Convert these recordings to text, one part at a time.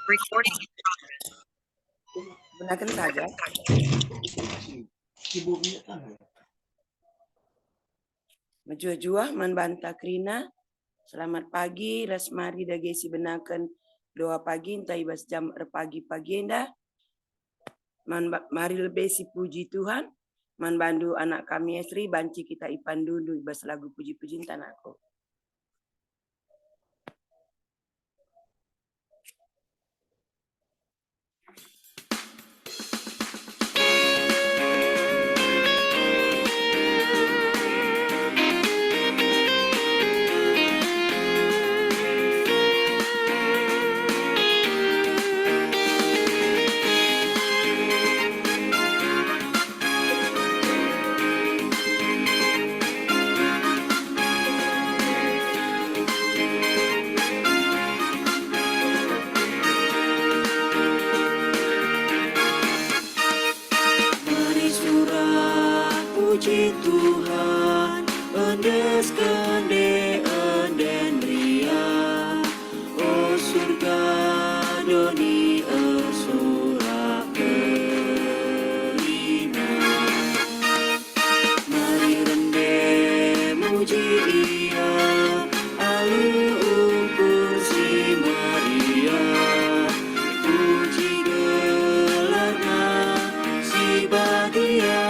Recording. Gunakan saja. Menjua-jua manbanta krina. Selamat pagi, Rasmari dagesi benakan doa pagi, entai bas jam pagi enda. Mari lebih si puji Tuhan. Man bandu anak kami Esri, banci kita ipan dulu bas lagu puji-puji tanahku. Puji Tuhan, endes kende enden ria, oh surga doni surak kerina. Mari rende muji ia, alu ukur si Maria, puji gelarna si Badia.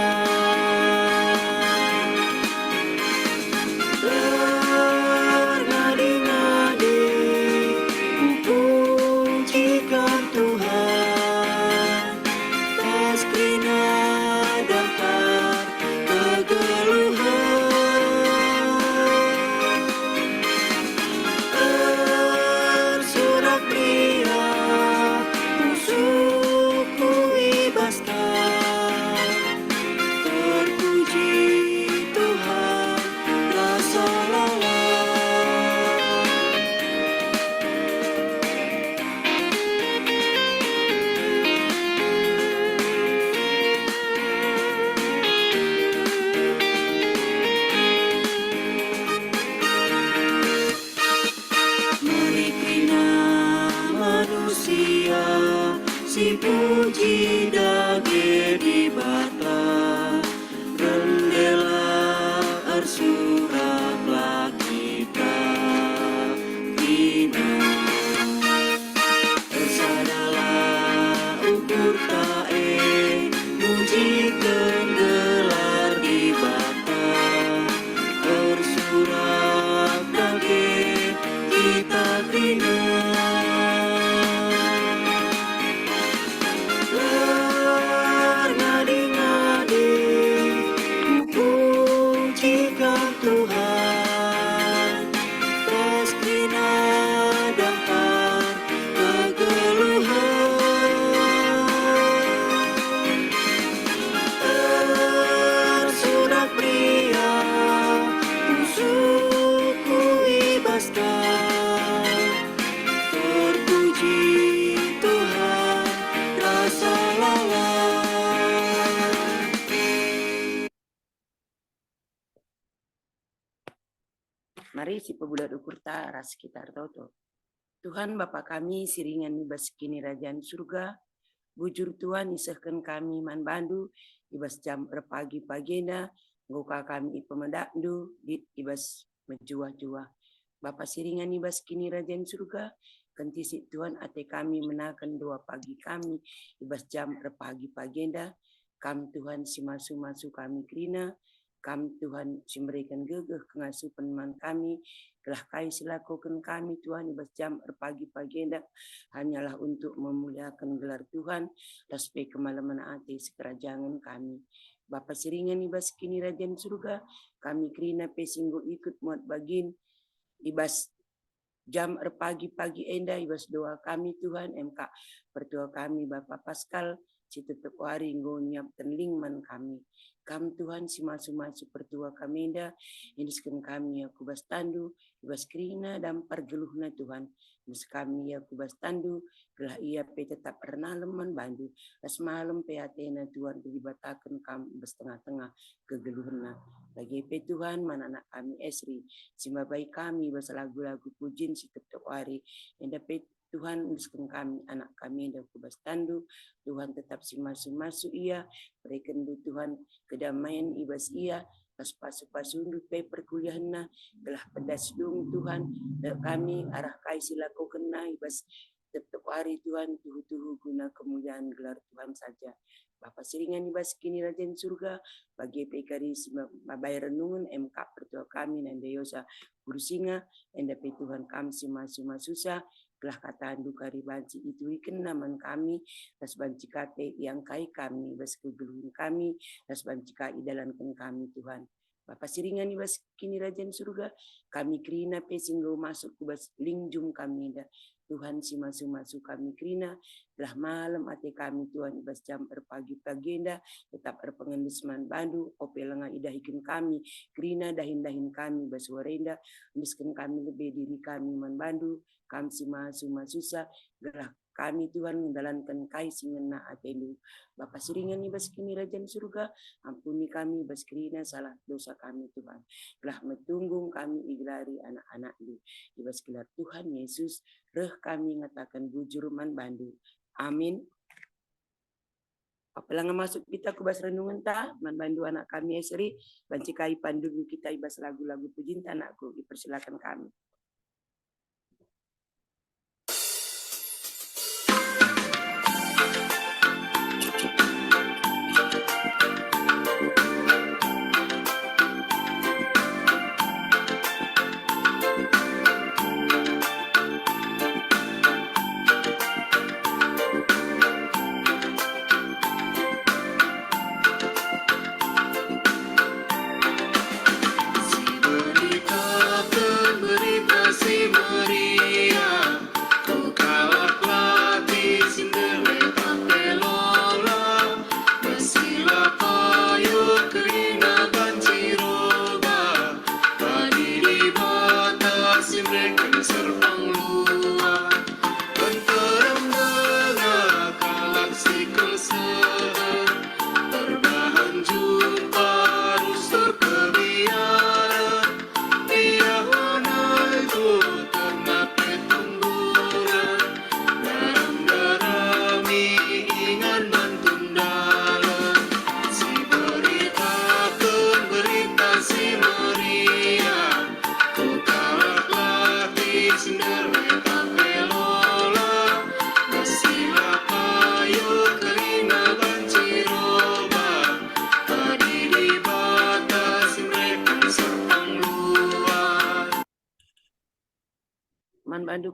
Si puji dage di bata rendela arsuraklah kita bina ersadalah ukur tae muji gelar di bata arsurak dage kita bina. Mari si pebulat ukur ras sekitar toto. Tuhan Bapa kami siringan ibas kini rajaan surga. Bujur Tuhan isahkan kami man bandu ibas jam pagi pagenda. Ngoka kami ipemedandu ibas menjua-jua. Bapa siringan ibas kini rajaan surga. Kentisi Tuhan ate kami menakan doa pagi kami ibas jam pagi pagenda. Kami Tuhan si masu-masu kami krina. Kami Tuhan memberikan gegeh kengasuh peneman kami, telah kai silakukan kami Tuhan ibas jam pagi pagenda hanyalah untuk memuliakan gelar Tuhan, sampai kemalaman hati sekerajaan kami. Bapa siringan ibas kini rajaan surga, kami krina pesinggo ikut muat bagin ibas jam pagi enda ibas doa kami Tuhan MK pertua kami Bapak Pascal situ hari nyiap tenlingman kami. Kam Tuhan si masu-masu pertua kami enda indiskan kami aku bas tandu ibas krina dan pergeluhna Tuhan indis kami aku bas tandu gelah ia pe tetap pernah leman bandu as malam pe atena Tuhan dibatakan kami bas tengah-tengah kegeluhna bagi pe Tuhan mana anak kami Esri sima baik kami bas lagu-lagu pujin si tetap hari enda pe Tuhan uruskan kami, anak kami dan kubas tandu. Tuhan tetap si masuk-masuk ia. Berikan Tuhan kedamaian ibas ia. Pas pasu-pasundu pe perkuliahanna. Gelah pedas dung Tuhan. Kami arah kai silaku kena ibas. Tetap hari Tuhan tuhu-tuhu guna kemuliaan gelar Tuhan saja. Bapa siringan ibas kini rajan surga. Bagi pekari mabai renungan MK pertua kami dan deyosa kurusinga. Endape Tuhan kami si masuk-masusa. Telah kata duka ribanci itu ikan naman kami tas banci kate yang kai kami bas kegeluhin kami tas banci kai dalankan kami Tuhan. Bapa siringan ibas kini rajan surga kami krina pe singgo masuk kubas lingjum kami dah Tuhan si masuk kami krina telah malam ate kami Tuhan ibas jam pagi-pagi dah tetap pengendusman bandu opelenga idahikin kami krina dahin kami bas warenda miskin kami lebih diri kami man bandu kami si masuk-masusa gerak kami Tuhan menjalankan kai singena atelu Bapa siringan ibas kini rajan surga ampuni kami ibas kirina salah dosa kami Tuhan telah metunggung kami iglari anak-anak lu ibas gelar Tuhan Yesus reh kami ngatakan bujur man bandu amin. Apalang masuk kita ke bas renungan ta man bandu anak kami esri banci kai pandu kita ibas lagu-lagu pujin anakku dipersilakan kami.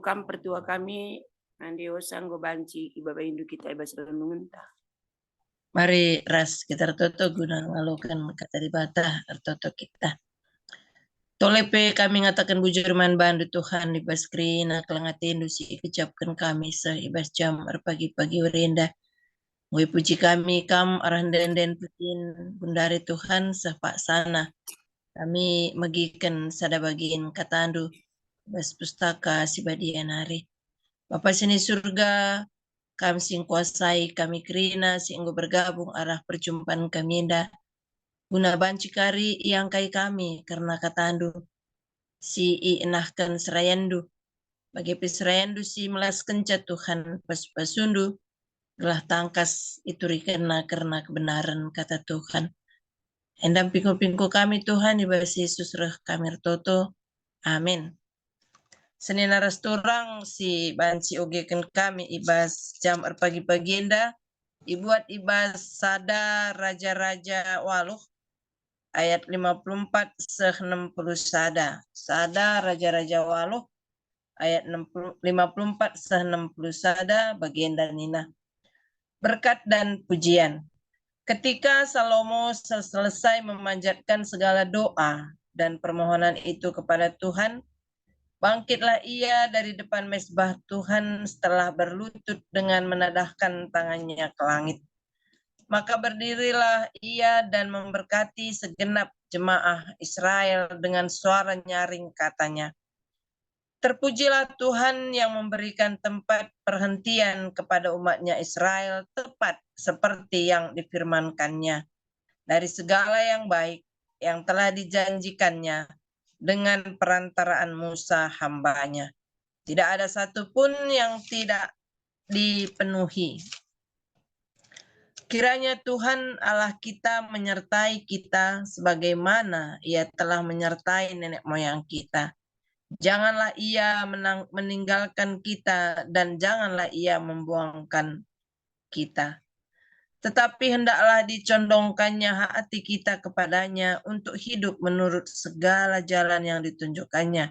Kam pertua kami andio sanggo banci ibaba indu kita ibas renungan ta. Mari ras kita tertoto guna ngalokan kata dibata tertoto kita. Tolepe kami ngatakan bujur man bandu Tuhan ibas krina kelangatindu si kecapkan kami seibas jam pagi-pagi urenda. Ngui puji kami kam arah den putin bundari Tuhan sepak sana. Kami magikan sada bagian katandu bas pustaka si badian hari. Bapa sini surga, kami sing kuasai, kami kerina, singgo bergabung arah perjumpaan kami dah. Guna banci kari yang kai kami, karena katandu, si inahkan serayandu. Bagi peserayandu si melaskan Tuhan pas-pasundu, gelah tangkas itu karena kebenaran kata Tuhan. Endam pingko-pingko kami Tuhan, ibas Yesus reh kami toto. Amin. Senin rasturang si banci ogekan kami ibas jam pagi-pagi enda ibuat ibas sada raja-raja waluh ayat 54 60 sada raja-raja waluh ayat 54 60 sada bagian dan nina berkat dan pujian. Ketika Salomo selesai memanjatkan segala doa dan permohonan itu kepada Tuhan, bangkitlah ia dari depan mezbah Tuhan setelah berlutut dengan menadahkan tangannya ke langit. Maka berdirilah ia dan memberkati segenap jemaah Israel dengan suara nyaring katanya, terpujilah Tuhan yang memberikan tempat perhentian kepada umatnya Israel tepat seperti yang difirmankannya dari segala yang baik yang telah dijanjikannya dengan perantaraan Musa hambanya. Tidak ada satupun yang tidak dipenuhi. Kiranya Tuhan Allah kita menyertai kita sebagaimana Ia telah menyertai nenek moyang kita. Janganlah Ia meninggalkan kita dan janganlah Ia membuangkan kita. Tetapi hendaklah dicondongkannya hati kita kepadanya untuk hidup menurut segala jalan yang ditunjukkannya,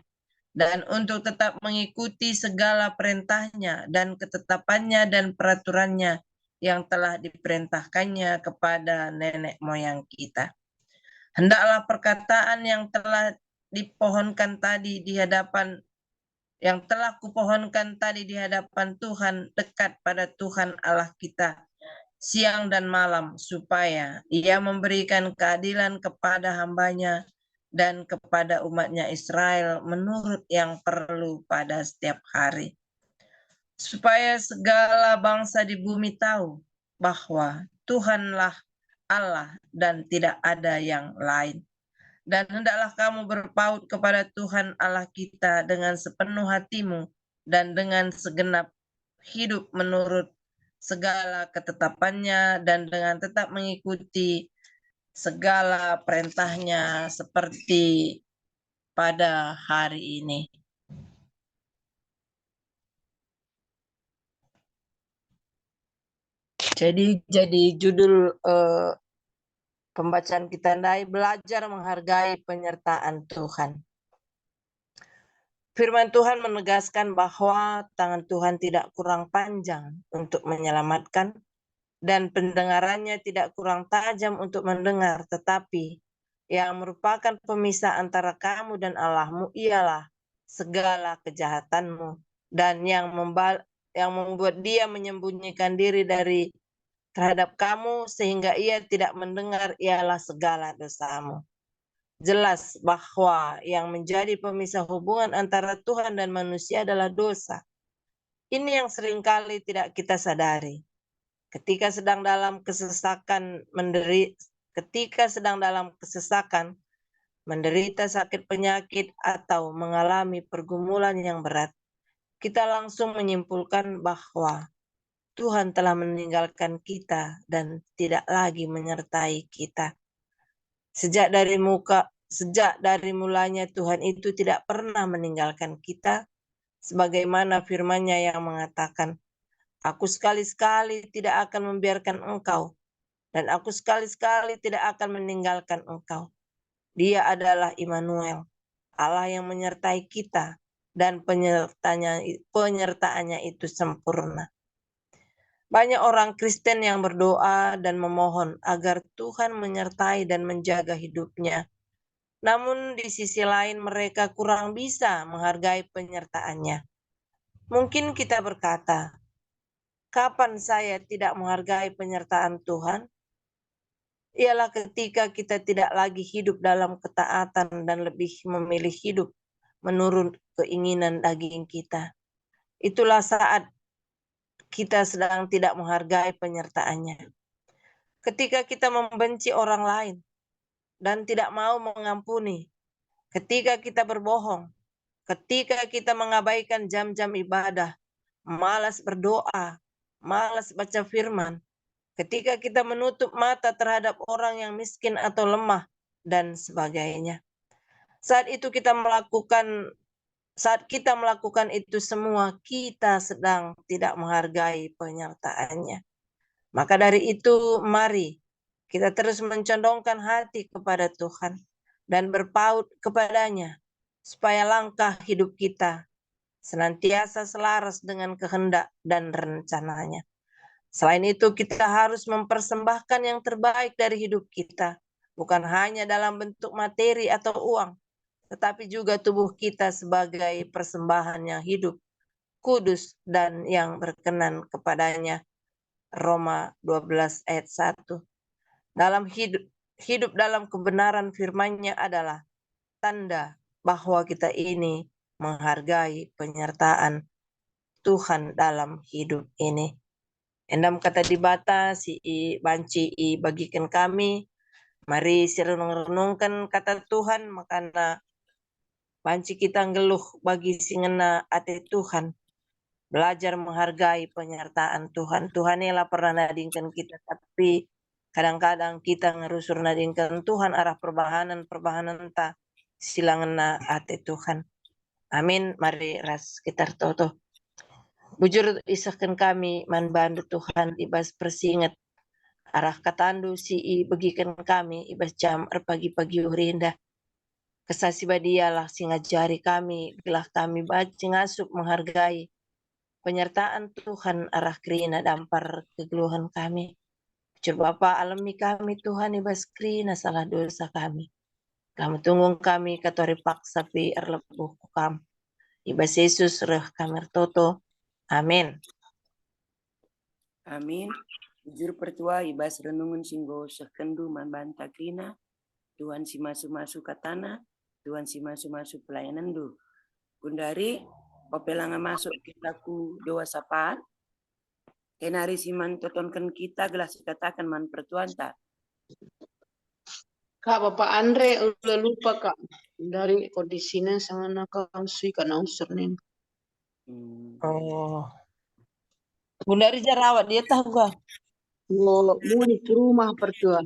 dan untuk tetap mengikuti segala perintahnya dan ketetapannya dan peraturannya yang telah diperintahkannya kepada nenek moyang kita. Hendaklah perkataan yang telah dipohonkan tadi di hadapan yang telah kupohonkan tadi di hadapan Tuhan dekat pada Tuhan Allah kita siang dan malam, supaya Ia memberikan keadilan kepada hambanya dan kepada umatnya Israel menurut yang perlu pada setiap hari. Supaya segala bangsa di bumi tahu bahwa Tuhanlah Allah dan tidak ada yang lain. Dan hendaklah kamu berpaut kepada Tuhan Allah kita dengan sepenuh hatimu dan dengan segenap hidup menurut segala ketetapannya dan dengan tetap mengikuti segala perintahnya seperti pada hari ini. Jadi judul pembacaan kita tadi, belajar menghargai penyertaan Tuhan. Firman Tuhan menegaskan bahwa tangan Tuhan tidak kurang panjang untuk menyelamatkan dan pendengarannya tidak kurang tajam untuk mendengar, tetapi yang merupakan pemisah antara kamu dan Allahmu ialah segala kejahatanmu, dan yang membuat Dia menyembunyikan diri terhadap kamu sehingga Ia tidak mendengar ialah segala dosamu. Jelas bahwa yang menjadi pemisah hubungan antara Tuhan dan manusia adalah dosa. Ini yang seringkali tidak kita sadari. Ketika sedang dalam kesesakan, menderita sakit penyakit atau mengalami pergumulan yang berat, kita langsung menyimpulkan bahwa Tuhan telah meninggalkan kita dan tidak lagi menyertai kita. Sejak dari mulanya Tuhan itu tidak pernah meninggalkan kita, sebagaimana firman-Nya yang mengatakan, Aku sekali-sekali tidak akan membiarkan engkau, dan aku sekali-sekali tidak akan meninggalkan engkau. Dia adalah Immanuel, Allah yang menyertai kita, dan penyertaannya itu sempurna. Banyak orang Kristen yang berdoa dan memohon agar Tuhan menyertai dan menjaga hidupnya. Namun di sisi lain mereka kurang bisa menghargai penyertaannya. Mungkin kita berkata, kapan saya tidak menghargai penyertaan Tuhan? Ialah ketika kita tidak lagi hidup dalam ketaatan dan lebih memilih hidup menurut keinginan daging kita. Itulah saat kita sedang tidak menghargai penyertaannya. Ketika kita membenci orang lain dan tidak mau mengampuni, ketika kita berbohong, ketika kita mengabaikan jam-jam ibadah, malas berdoa, malas baca firman, ketika kita menutup mata terhadap orang yang miskin atau lemah, dan sebagainya. Saat kita melakukan itu semua, kita sedang tidak menghargai penyertaannya. Maka dari itu, mari kita terus mencondongkan hati kepada Tuhan dan berpaut kepadanya, supaya langkah hidup kita senantiasa selaras dengan kehendak dan rencananya. Selain itu, kita harus mempersembahkan yang terbaik dari hidup kita, bukan hanya dalam bentuk materi atau uang, tetapi juga tubuh kita sebagai persembahan yang hidup, kudus, dan yang berkenan kepadanya. Roma 12 ayat 1. Dalam hidup dalam kebenaran firman-Nya adalah tanda bahwa kita ini menghargai penyertaan Tuhan dalam hidup ini. Endam kata dibata si banci bagikan kami. Mari renung-renungkan kata Tuhan, makana Banci kita ngeluh bagi singena ate Tuhan. Belajar menghargai penyertaan Tuhan. Tuhan ialah pernah nadingkan kita, tapi kadang-kadang kita ngerusur nadingkan Tuhan arah perbahanan ta silangena ate Tuhan. Amin. Mari ras kita toto. Bujur isahkan kami man bandu Tuhan ibas persingat arah katandu si bagikan kami ibas jam pagi-pagi urinda. Kesasi badialah singajari kami, gelah kami baca ngasup menghargai penyertaan Tuhan arah krina dampar kegeluhan kami. Coba Bapa alami kami Tuhan ibas krina salah dosa kami. Kamu tunggu kami katori paksa pi erlepuh kam. Ibas Yesus reh kamer toto. Amin. Amin. Jujur pertua ibas renungun singgo sekendu manbanta krina. Tuhan si masu-masu katana. Tuhan si masu-masu pelayanan du. Kundari popelanga masuk kitaku doa sapaan. Kenari siman totonkan kita gelas katakan man pertuan tak. Kak, Bapak Andre udah lupa Kak dari kondisinya sangat nakal sih karena username. Oh. Bundari jarawat dia tahu gak? Mau ke rumah pertua,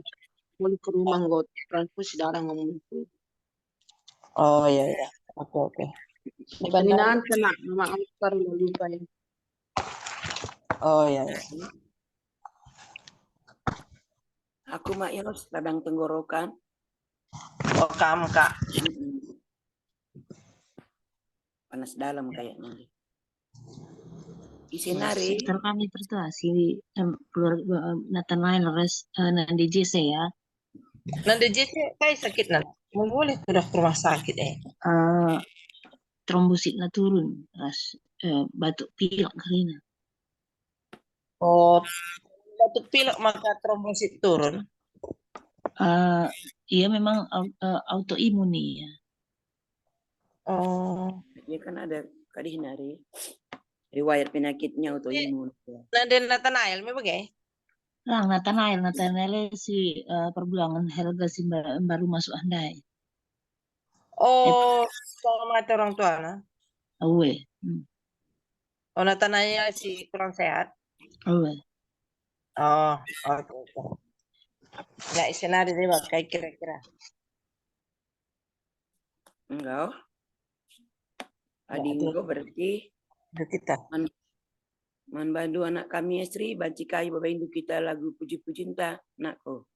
mau ke rumah nggak transfusi darah ngomong itu. Oh iya iya. Oke. Ini nanti nak, mama Oscar udah lupa ya. Oh iya. Aku mak Yos radang tenggorokan. Oh kamu Kak. Panas dalam kayaknya. Isinari. Sekitar kami pertua si keluarga Nathanael res Nandi JC ya. Nanda JC kayak sakit nanti. Mau boleh sudah ke rumah sakit Trombositnya turun ras batuk pilek karina. Oh, batuk pilek maka trombosit turun. Iya memang autoimun ya. Oh. Dia kan ada kadihinari. Riwayat penyakitnya autoimun. Nanda Nathanael memang bagai? Lang Nathanael si perbulangan Helga si baru masuk andai. Oh, sama mati orang tua nah. Awe. Oh, Nathanael si kurang sehat. Awe. Oh, oke. Nah, isenari dia kayak kira-kira. Enggak. Adinggo berarti Kita. Manbandu anak kami istri, bacikai bapak induk kita lagu puji-puji entah nakko.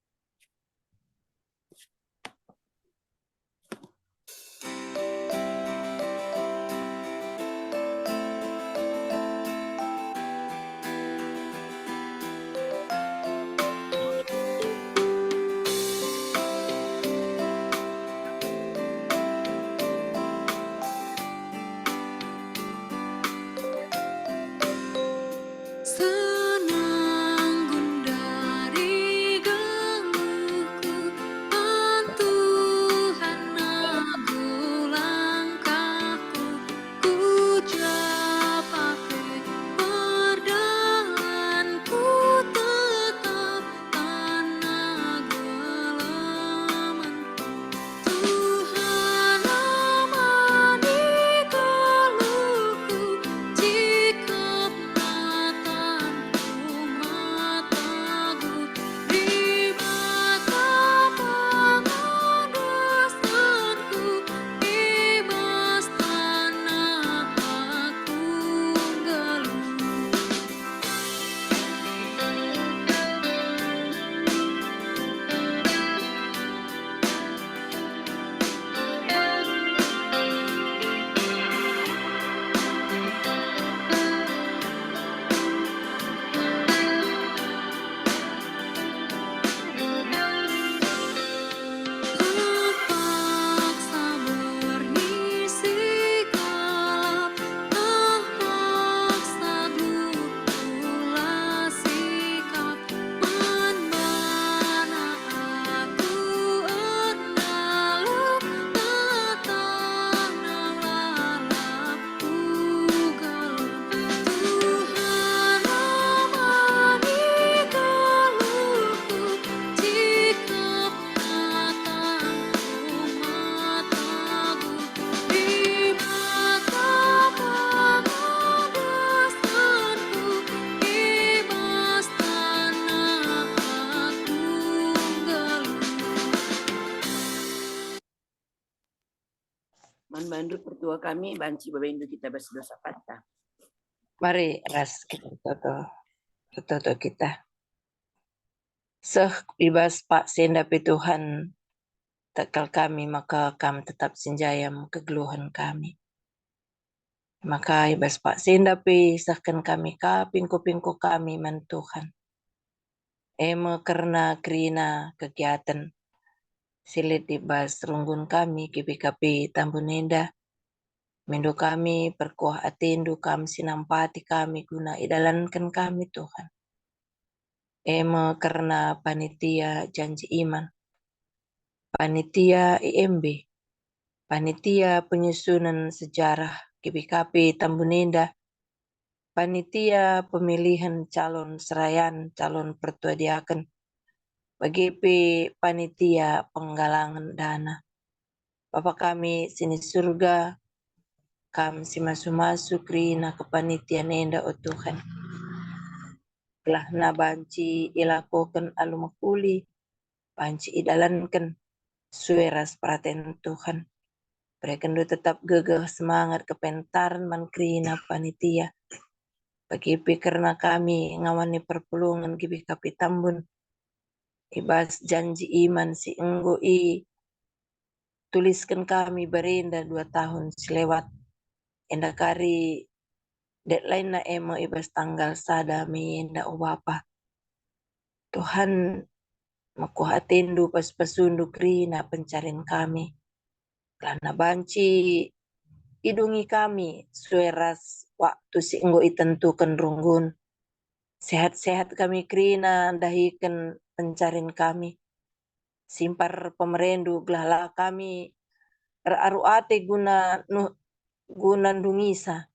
Senang gundari Menurut pertua kami, banci babendo kita berdosa patah. Mari ras kita toto kita. Seh ibas Pak sendapi Tuhan tekal kami, maka kami tetap senjayam kegeluhan kami. Maka ibas Pak sendapi sahkan kami pingko kami man Tuhan. Ema karena kerina kegiatan silit ibas runggun kami kipi tambunenda. Mendo kami perkuah atendu kami sinampati kami guna idalankan kami Tuhan. Ema karena panitia janji iman, panitia IMB, panitia penyusunan sejarah KPKP Tambunenda, panitia pemilihan calon serayan calon pertua diaken, BGP panitia penggalangan dana. Bapak kami sini surga, kami si masu-masu krina kepanitian enda o Tuhan. Telah na banci ilakokan alumakuli, banci idalankan sueras praten Tuhan. Mereka tetap gagah semangat kepentaran man krina panitia. Bagi karena kami ngawani perpulungan gibi kapi tambun. Ibas janji iman si enggo tuliskan kami berenda 2 tahun selewat. Enda kari deadline na emo ibas tanggal sada enda o bapa. Tuhan makuha atendu pas pasundu krina pencarian kami. Karena banci idungi kami sueras waktu si enggo itentukan runggun. Sehat-sehat kami krina dahikan pencarian kami. Simpar pemerendu gelala kami aru ate guna dungisa.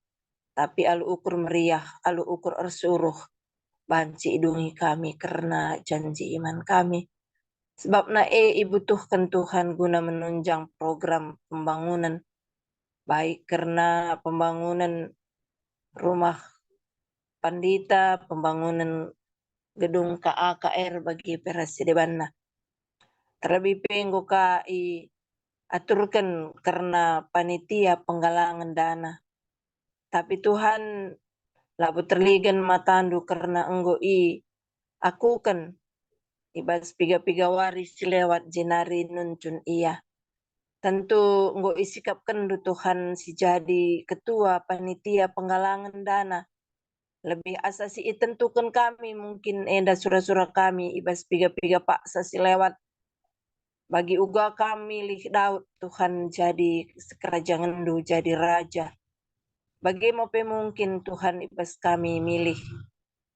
Tapi alu ukur meriah, alu ukur ersuruh. Banci idungi kami karena janji iman kami. Sebab na ibutuhkan Tuhan guna menunjang program pembangunan. Baik karena pembangunan rumah pandita, pembangunan gedung KAKR bagi Perasidebanna. Terlebih penggo KI aturkan karena panitia penggalangan dana. Tapi Tuhan labu terligan matandu karena enggo aku kan ibas piga-piga waris lewat jenari nuncun iya. Tentu enggo isikapkan du Tuhan si jadi ketua panitia penggalangan dana. Lebih asasi itentukan kami mungkin enda surah-surah kami ibas piga-piga paksa si lewat. Bagi uga kami lih Daud Tuhan jadi kerajaan du jadi raja. Bagaimana mungkin Tuhan ibas kami milih.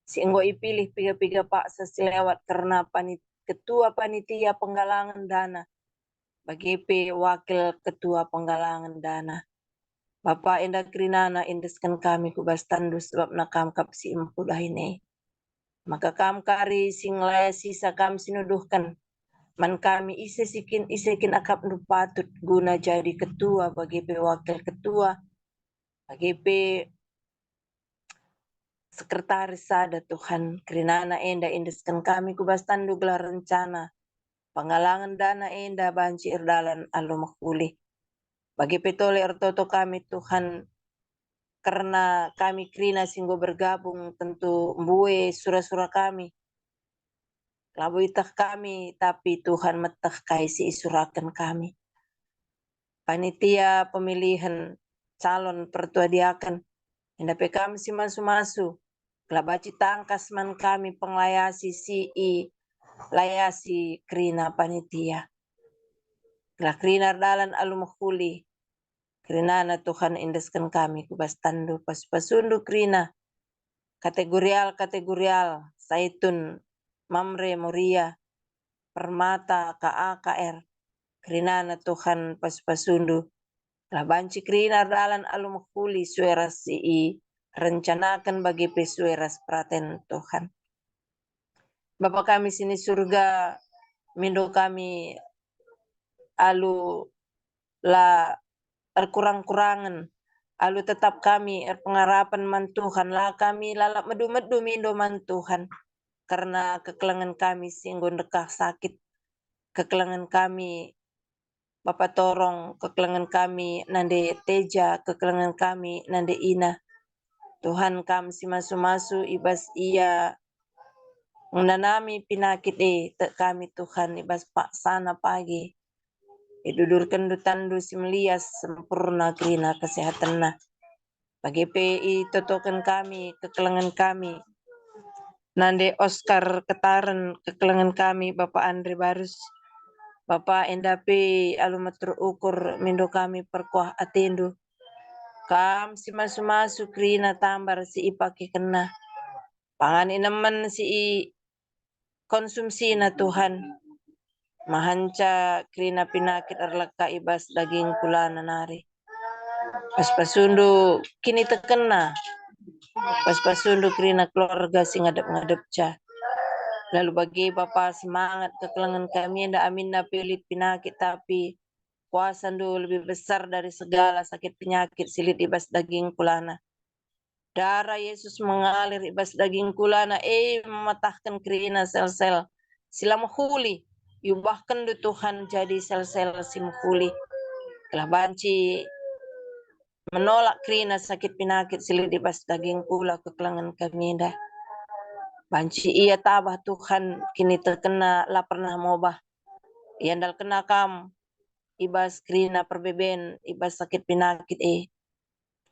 Si enggo ipilih piga-piga paksa si lewat karena ketua panitia penggalangan dana. Bagi wakil ketua penggalangan dana. Bapak enda krinana indeskan kami kubas tandu sebab nakam kap si empu dahine. Maka kam kari sing laya sisa kam sinuduhkan. Man kami isekin akap nu patut guna jadi ketua bagi wakil ketua. Bagi sekretaris sada Tuhan krinana enda indeskan kami kubas tandu gelar rencana. Penggalangan dana enda banci irdalan alu makuli. Bagi petole ertoto kami Tuhan karena kami krina singgo bergabung tentu mbue surah-surah kami. Labu itah kami tapi Tuhan metah kaisi isurakan kami. Panitia pemilihan calon pertua diakan. Hendape kami si masu-masu. Kelabaci tangkas man kami penglayasi layasi krina panitia. Kela krina dalan alumakuli. Krina na Tuhan indeskan kami kubas tandu pasundu krina. Kategorial Saitun, Mamre, Moria, Permata, KAKR. Krina na Tuhan pasundu. Labanci krina dalan alumakuli sueras rencanakan bagi pesueras praten Tuhan. Bapak kami sini surga, mindo kami alu la kurang-kurangan, alu tetap kami pengharapan man Tuhan lah kami lalap medu-medu mindo man Tuhan. Karena kekelangan kami singgon dekah sakit, kekelangan kami Bapa torong kekelengan kami nande teja, kekelengan kami nande ina. Tuhan kam si masu-masu ibas ia menanami pinakit te kami Tuhan ibas pak sana pagi. Idudurkan dutandu si melias sempurna krina kesehatan na. Bagi PI totokan kami, kekelengan kami. Nande Oscar Ketaren, kekelengan kami Bapak Andre Barus. Bapak endapi alumat terukur mindo kami perkuah atendu. Kam si masu-masu krina tambar si ipake kena. Pangan inaman si konsumsi na Tuhan. Mahanca krina pinakit arlaka ibas daging kulana nari. Paspasundu kini terkena. Paspasundu krina keluarga sing ngadep-ngadep ca. Lalu bagi Bapak semangat kekelengan kami ndak amin na pilit pinakit tapi kuasa lebih besar dari segala sakit penyakit silit ibas daging kulana. Darah Yesus mengalir ibas daging kulana mematahkan krina sel-sel sila mahuli yubahkan Tuhan jadi sel-sel si mahuli. Telah banci menolak krina sakit penyakit silit ibas daging kula kekelengan kami dah. Banci ia tabah Tuhan kini terkena lah pernah mobah. Iandal kena kam ibas krina perbeben ibas sakit penyakit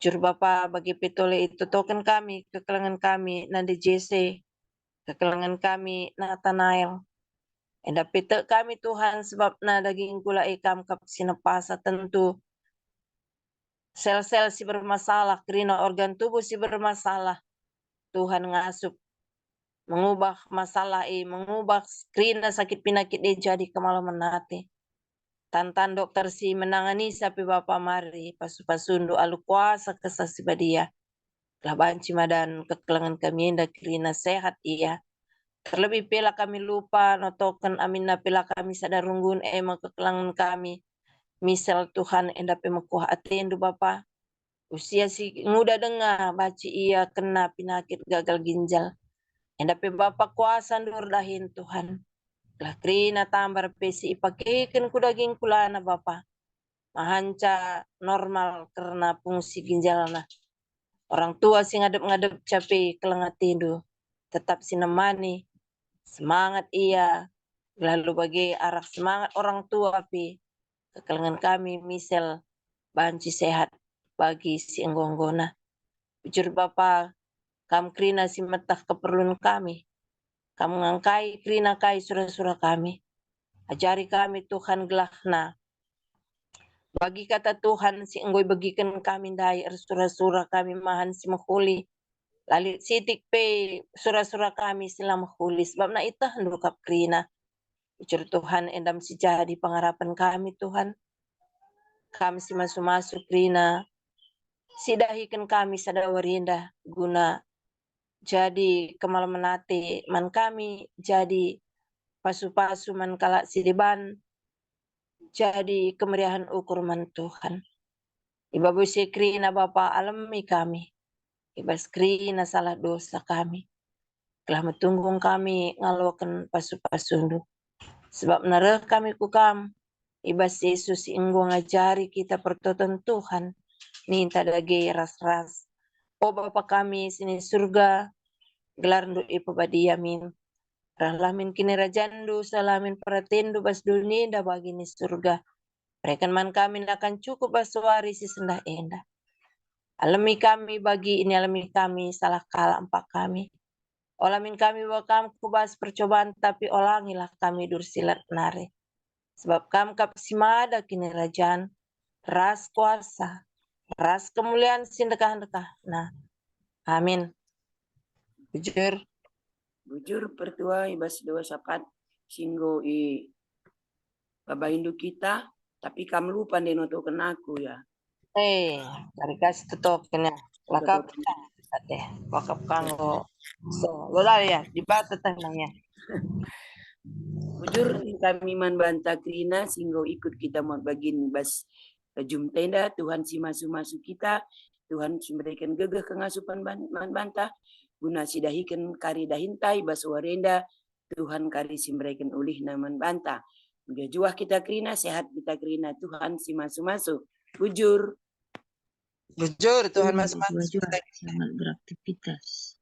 Jur Bapa bagi petole itu token kami kekelengan kami nandi JC kekelengan kami Nathanael. Enda pete kami Tuhan sebab na daging kula ikam kap sinepasa tentu sel-sel si bermasalah krina organ tubuh si bermasalah Tuhan ngasup mengubah masalah mengubah krina sakit penyakit jadi kemalaman nate. Tantan dokter si menangani sapi Bapak mari pasu-pasundu alu kuasa kesasi badia. Telah banci madan kekelengan kami indah krina sehat ia. Terlebih pela kami lupa notokan amin na pela kami sadarunggun kekelengan kami. Misal Tuhan endah pemekuah atendu Bapak. Usia si muda dengar baci ia kena penyakit gagal ginjal. Endah pe Bapak kuasa ndur dahin Tuhan. Lah krina tambar pesi ipakekan ku daging kulana Bapa. Mahanca normal karena fungsi ginjalna. Orang tua sing ngadep-ngadep cape kelengatindu. Tetap sinemani. Semangat ia. Lalu bagi arah semangat orang tua pi. Kekelengan kami misal banci sehat bagi si enggonggona. Jujur Bapa, kam krina si metah keperluan kami. Kamu ngangkai krina kai surah-surah kami. Ajari kami Tuhan gelahna. Bagi kata Tuhan si enggoy bagikan kami dai surah-surah kami mahan si mahuli. Lalit sitik pe surah-surah kami sila mahuli. Sebab na itah ndukap krina. Ucur Tuhan endam si jadi pengharapan kami Tuhan. Kami si masuk-masuk krina. Sidahikan kami sadawarinda guna jadi kemalaman nate man kami jadi pasu-pasu man kalak sidiban jadi kemeriahan ukur man Tuhan. Iba busi krina Bapa alami kami. Iba skrina salah dosa kami. Telah metunggung kami ngalokan pasu-pasundu. Sebab nareh kami kukam. Iba Yesus inggo ngajari kita pertoton Tuhan. Ninta dage ras-ras. O Bapa kami sini surga. Gelar ndu ipabadiamin. Rahalamin kini rajandu salamin pratendu bas dunia da bagi ni surga. Rekan man kami akan cukup baswari si sendah endah. Alami kami bagi ini alami kami salah kalah empat kami. Olamin kami wakam kubas percobaan tapi olangilah kami dursilat nare. Sebab kam kapsimada kini rajan ras kuasa ras kemuliaan sindekah-dekah. Nah, amin. Bujur. Bujur pertua ibas dua sapat singgo babaindu kita tapi kam lupa denoto kenaku ya. Dari kasih tutup kena lakap deh wakap kanggo so lo ya di bata tanangnya. Bujur kami man banta krina singgo ikut kita mau bagin bas jum tenda Tuhan si masu-masu kita Tuhan memberikan gegeh kengasupan man banta guna sidahikan kari dahintai bas warenda Tuhan kari si memberikan ulih naman banta Juah kita kerina, sehat kita kerina. Tuhan si masuk-masuk. Bujur. Bujur Tuhan Iya, masuk-masuk. baju selamat beraktivitas.